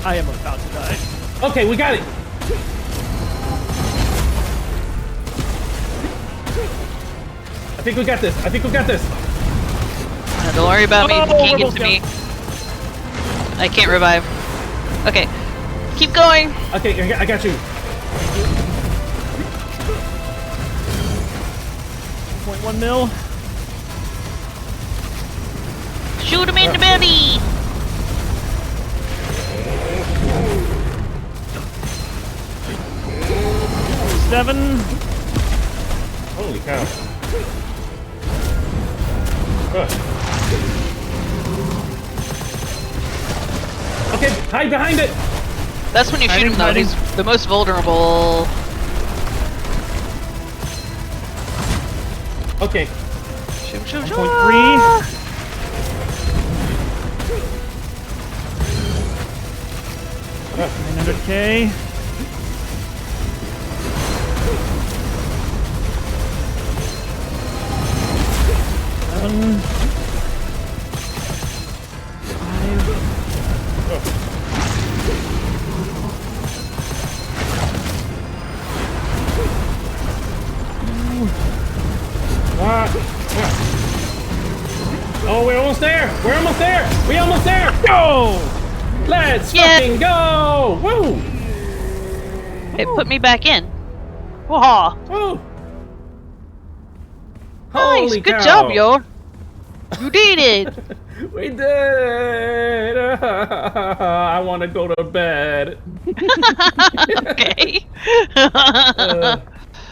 I am about to die. Okay, we got it. I think we got this. I think we got this. Don't worry about me. Oh, You can't we're get to both me. I can't revive. Okay. Keep going. Okay, I got you. 0.1 mil. Shoot him in the belly. 7. Holy cow. Okay, hide behind it. That's when you shoot him though. Hiding. He's the most vulnerable. Okay. Shoot, shoot, shoot. 1.3. Uh, 900K. Seven. 5. Oh, we're almost there! We're almost there! We almost there! Go! Let's fucking go! Woo! It put me back in. Whoa. Woo! Nice. Holy Good cow. job, yo. You did it. We did! I want to go to bed. Okay.